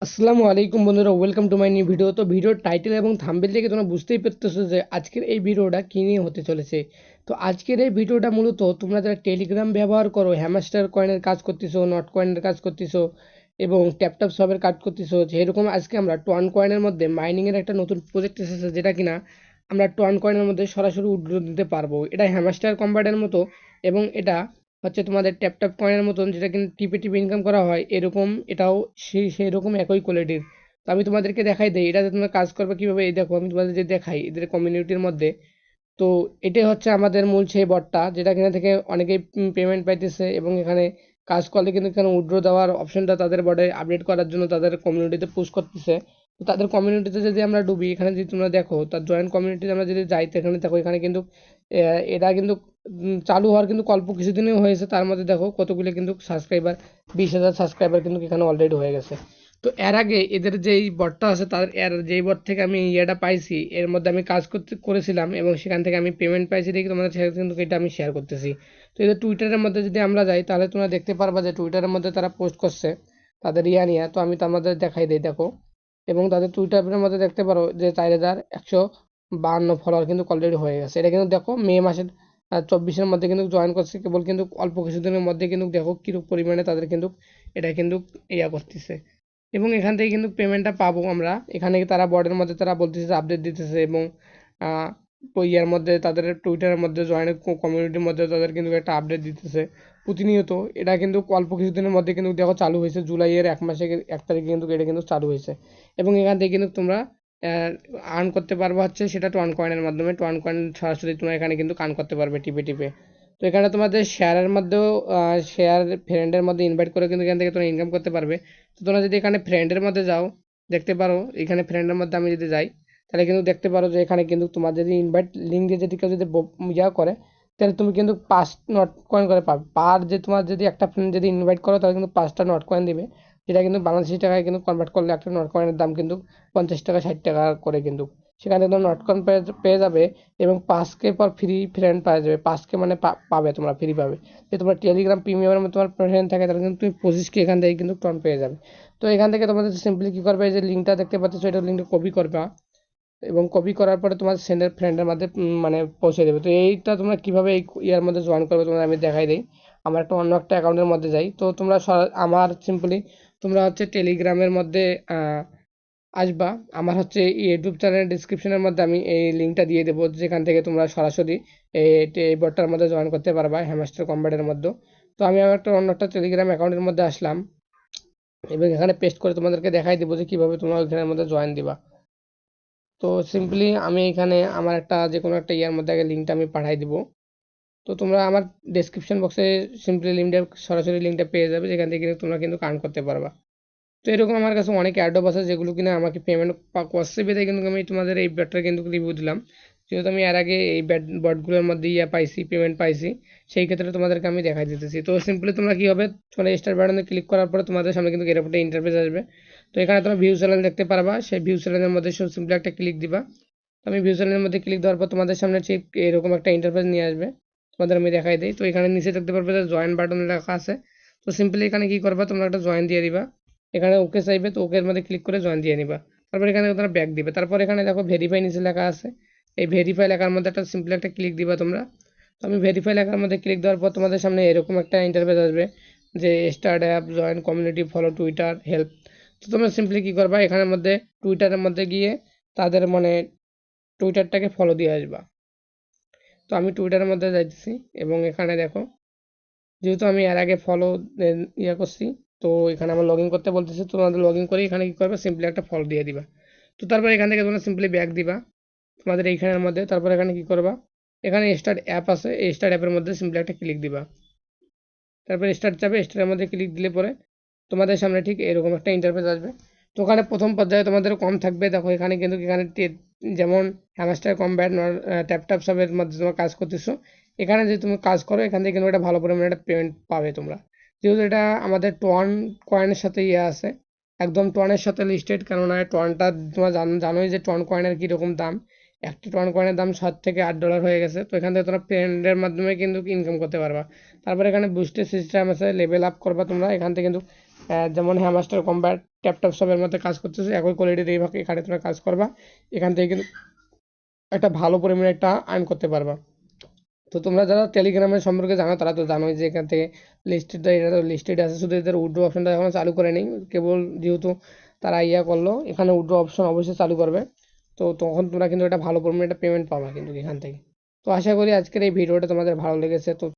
আসসালামু আলাইকুম বন্ধুরা, welcome to my new video. তো ভিডিওর টাইটেল এবং থাম্বনেল থেকে তোমরা বুঝতেই পারতেছো যে আজকের এই ভিডিওটা কী নিয়ে হতে চলেছে। তো আজকের এই ভিডিওটা মূলত তোমরা যারা টেলিগ্রাম ব্যবহার করো, হ্যামস্টার কয়েনের কাজ করতেছো, নট কয়েনের কাজ করতেছো এবং ট্যাপটপ সবের কাজ করতেছো, যেরকম আজকে আমরা টোয়ান কয়েনের মধ্যে মাইনিংয়ের একটা নতুন প্রজেক্ট এসেছে, যেটা কিনা আমরা টোয়ান কয়েনের মধ্যে সরাসরি উইথড্র দিতে পারবো। এটা হ্যামস্টার কম্বাটের মতো এবং এটা হচ্ছে তোমাদের ট্যাপটপ কয়েনের মতন, যেটা কিন্তু টিপে টিপে ইনকাম করা হয় এরকম। এটাও সেই রকম একই কোয়ালিটির। তো আমি তোমাদেরকে দেখাই দেই এটাতে তোমরা কাজ করবে কিভাবে। এই দেখো, আমি তোমাদের যে দেখাই এদের কমিউনিটির মধ্যে। তো এটাই হচ্ছে আমাদের মূল সেই বটটা, যেটা কিনা থেকে অনেকেই পেমেন্ট পাইতেছে এবং এখানে কাজ করলে কিন্তু এখানে উইথড্র দেওয়ার অপশনটা তাদের বটে আপডেট করার জন্য তাদের কমিউনিটিতে পুশ করতেছে। তো তাদের কমিউনিটিতে যদি আমরা ডুবি, এখানে যদি তোমরা দেখো তার জয়েন্ট কমিউনিটিতে আমরা যদি যাই, তো এখানে দেখো এখানে কিন্তু এটা কিন্তু চালু হওয়ার কিন্তু অল্প কিছুদিনই হয়েছে। তার মধ্যে দেখো কতগুলো কিন্তু সাবস্ক্রাইবার, 20,000 সাবস্ক্রাইবার কিন্তু এখানে অলরেডি হয়ে গেছে। তো এর আগে এদের যেই বটটা আছে, তার এর যেই বট থেকে আমি ইয়েটা পাইছি, এর মধ্যে আমি কাজ করেছিলাম এবং সেখান থেকে আমি পেমেন্ট পাইছি দেখি তোমাদের সাথে কিন্তু এটা আমি শেয়ার করতেছি। তো এদের টুইটারের মধ্যে যদি আমরা যাই, তাহলে তোমরা দেখতে পারবা যে টুইটারের মধ্যে তারা পোস্ট করছে তাদের ইয়া নিয়ে। তো আমি তার মধ্যে দেখাই দিই, দেখো। এবং তাদের টুইটারের মধ্যে দেখতে পারো যে 4,152 ফলোয়ার কিন্তু অলরেডি হয়ে গেছে। এটা কিন্তু দেখো মে মাসের 24-এর মধ্যে কিন্তু জয়েন করছে, কেবল কিন্তু অল্প কিছুদিনের মধ্যে কিন্তু দেখো কিরূপ পরিমাণে তাদের কিন্তু এটা কিন্তু ইয়া করতেছে। এবং এখান থেকে কিন্তু পেমেন্টটা পাবো আমরা। এখানে তারা বর্ডের মধ্যে তারা বলতেছে আপডেট দিতেছে এবং আহ, ইয়ার মধ্যে তাদের টুইটারের মধ্যে জয়েনের কমিউনিটির মধ্যে তাদের কিন্তু একটা আপডেট দিতেছে প্রতিনিয়ত। এটা কিন্তু অল্প কিছুদিনের মধ্যে কিন্তু দেখো চালু হয়েছে, জুলাইয়ের 1 মাসে 1 তারিখে কিন্তু এটা কিন্তু চালু হয়েছে। এবং এখান থেকে কিন্তু তোমরা আর্ন করতে পারবে, হচ্ছে সেটা টোয়ান কয়েনের মাধ্যমে। টোয়ান কয়েন সরাসরি তোমরা এখানে কিন্তু আর্ন করতে পারবে টিপে টিপে। তো এখানে তোমাদের শেয়ারের মধ্যেও শেয়ার ফ্রেন্ডের মধ্যে ইনভাইট করে কিন্তু এখান থেকে তোমরা ইনকাম করতে পারবে। তো তোমরা যদি এখানে ফ্রেন্ডের মধ্যে যাও, দেখতে পারো এখানে ফ্রেন্ডের মধ্যে আমি যদি যাই, তাহলে কিন্তু দেখতে পারো যে এখানে কিন্তু তোমার যদি ইনভাইট লিঙ্ক দিয়ে যদি কেউ যদি ইয়া করে, তাহলে তুমি কিন্তু 5 নট কয়েন করে পাবে পার। যে তোমার যদি একটা ফ্রেন্ড যদি ইনভাইট করো, তাহলে কিন্তু 5টা নট কয়েন দিবে, যেটা কিন্তু বাংলাদেশি টাকায় কিন্তু কনভার্ট করলে একটা নট কয়েনের দাম কিন্তু 50 টাকা 60 টাকা করে কিন্তু। সেখানে তোমরা নট কয়েন পেয়ে যাবে এবং 5K পর ফ্রি ফ্রেন্ড পাওয়া যাবে। 5K মানে পাবে, তোমরা ফ্রি পাবে। যদি তোমার টেলিগ্রাম প্রিমিয়ামের মধ্যে তোমার ফ্রেন্ড থাকে, তাহলে কিন্তু তুমি 25K এখান থেকে কিন্তু টন পেয়ে যাবে। তো এখান থেকে তোমাদের সিম্পলি কী করবে, এই যে লিঙ্কটা দেখতে পাচ্ছ, এটা লিঙ্কটা কপি করবা এবং কপি করার পরে তোমার সেন্ডের ফ্রেন্ডের মধ্যে মানে পৌঁছে দেবে। তো এইটা তোমরা কিভাবে এই ইয়ার মধ্যে জয়েন করবে তোমরা আমি দেখাই দিই। আমার একটা অন্য একটা অ্যাকাউন্টের মধ্যে যাই। তো তোমরা আমার সিম্পলি তোমরা হচ্ছে টেলিগ্রামের মধ্যে আসবা। আমার হচ্ছে ইউটিউব চ্যানেলের ডিসক্রিপশনের মধ্যে আমি এই লিঙ্কটা দিয়ে দেবো, যেখান থেকে তোমরা সরাসরি এই বটটার মধ্যে জয়েন করতে পারবা হ্যামস্টার কম্বাটের মধ্যে। তো আমি আমার একটা অন্য একটা টেলিগ্রাম অ্যাকাউন্টের মধ্যে আসলাম এবং এখানে পেস্ট করে তোমাদেরকে দেখাই দেবো যে কীভাবে তোমরা ওইখানের মধ্যে জয়েন দিবা। তো সিম্পলি আমি এখানে আমার একটা যে কোনো একটা ইয়ার মধ্যে আগে লিঙ্কটা আমি পাঠাই দিব। তো তোমরা আমার ডেসক্রিপশন বক্সে সিম্পলি লিঙ্কটা, সরাসরি লিঙ্কটা পেয়ে যাবে, যেখান থেকে কিন্তু তোমরা কিন্তু আর্ন করতে পারবা। তো এরকম আমার কাছে অনেক অ্যাডব আছে যেগুলো কিনা আমাকে পেমেন্ট করছে বেঁধে কিন্তু আমি তোমাদের এই ব্যাটটা কিন্তু রিভিউ দিলাম। যেহেতু আমি এর আগে এই বটগুলোর মধ্যে ইয়া পাইছি, পেমেন্ট পাইছি, সেই ক্ষেত্রে তোমাদেরকে আমি দেখাই দিতেছি। তো সিম্পলি তোমরা কী হবে, তোমরা স্টার বাটনে ক্লিক করার পরে তোমাদের সামনে কিন্তু এরকম একটা ইন্টারফেস আসবে। তো এখানে তোমরা ভিউ চ্যানেল দেখতে পারবা, সেই ভিউ চ্যানেলের মধ্যে সিম্পলি একটা ক্লিক দিবা। তো আমি ভিউ চ্যানেলের মধ্যে ক্লিক দেওয়ার পর তোমাদের সামনে ঠিক এরকম একটা ইন্টারফেস নিয়ে আসবে। তোমাদের আমি দেখাই দিই। তো এখানে নিচে দেখতে পারবে যে জয়েন বাটন লেখা আছে। তো সিম্পলি এখানে কি করবা, তোমরা একটা জয়েন দিয়ে দিবা। এখানে ওকে চাইবে, তো ওকের মধ্যে ক্লিক করে জয়েন দিয়ে নিবা। তারপর এখানে তোমরা ব্যাক দিবে। তারপর এখানে দেখো ভেরিফাই নিচে লেখা আছে, এই ভেরিফাই লেখার মধ্যে একটা সিম্পলি একটা ক্লিক দিবা তোমরা। তো আমি ভেরিফাই লেখার মধ্যে ক্লিক দেওয়ার পর তোমাদের সামনে এরকম একটা ইন্টারফেস আসবে, যে start app, join community, follow Twitter, help. তো তোমরা সিম্পলি কী করবা, এখানের মধ্যে টুইটারের মধ্যে গিয়ে তাদের মানে টুইটারটাকে ফলো দিয়ে আসবা। তো আমি টুইটারের মধ্যে যাইতেছি এবং এখানে দেখো, যেহেতু আমি এর আগে ফলো ইয়ে করছি, তো এখানে আমার লগ ইন করতে বলতেছে। তো তোমাদের লগ ইন করে এখানে কী করবে, সিম্পলি একটা ফলো দিয়ে দিবা। তো তারপর এখান থেকে তোমরা সিম্পলি ব্যাক দিবা তোমাদের এইখানের মধ্যে। তারপর এখানে কী করবা, এখানে স্টার্ট অ্যাপ আছে, এই স্টার্ট অ্যাপের মধ্যে সিম্পলি একটা ক্লিক দিবা। তারপর স্টার্ট যাবে, স্টার্টের মধ্যে ক্লিক দিলে পরে তোমাদের সামনে ঠিক এরকম একটা ইন্টারফেস আসবে। তো ওখানে প্রথম পর্যায়ে তোমাদের কম থাকবে, দেখো এখানে কিন্তু এখানে যেমন হ্যামস্টার কম্ব্যাট, ট্যাপটপ সবের মধ্যে তোমার কাজ করতেছো, এখানে যদি তুমি কাজ করো, এখান থেকে কিন্তু একটা ভালো পরিমাণে একটা পেমেন্ট পাবে তোমরা। যেহেতু এটা আমাদের টোয়ান কয়েনের সাথে ইয়ে আছে, একদম টোয়ানের সাথে লিস্টেড। কেননা টোয়ানটা তোমরা জানোই যে টোয়ান কয়েনের কীরকম দাম। একটা টোয়ান কয়েনের দাম $7 থেকে $8 হয়ে গেছে। তো এখান থেকে তোমরা ফ্রেন্ডের মাধ্যমে কিন্তু ইনকাম করতে পারবা। তারপর এখানে বুস্টের সিস্টেম আছে, লেভেল আপ করবা তোমরা। এখান থেকে কিন্তু যেমন হ্যামাস্টার কম্ব্যাট ট্যাপটপ সবের মধ্যে কাজ করতেছে, একই কোয়ালিটির এইভাবে এখানে তোমরা কাজ করবা। এখান থেকে কিন্তু একটা ভালো পরিমাণে একটা আর্ন করতে পারবা। তো তোমরা যারা টেলিগ্রামের সম্পর্কে জানো তারা তো জানোই যে এখান থেকে লিস্টেড, এটা তো লিস্টেড আছে, শুধু এদের উইথড্র অপশনটা এখনো চালু করে নেই, কেবল যেহেতু তারা ইয়া করলো, এখানে উইথড্র অপশন অবশ্যই চালু করবে। তো তখন তোমরা কিন্তু একটা ভালো পরিমাণে একটা পেমেন্ট পাবা কিন্তু এখান থেকে। তো আশা করি আজকের এই ভিডিওটা তোমাদের ভালো লেগেছে। তো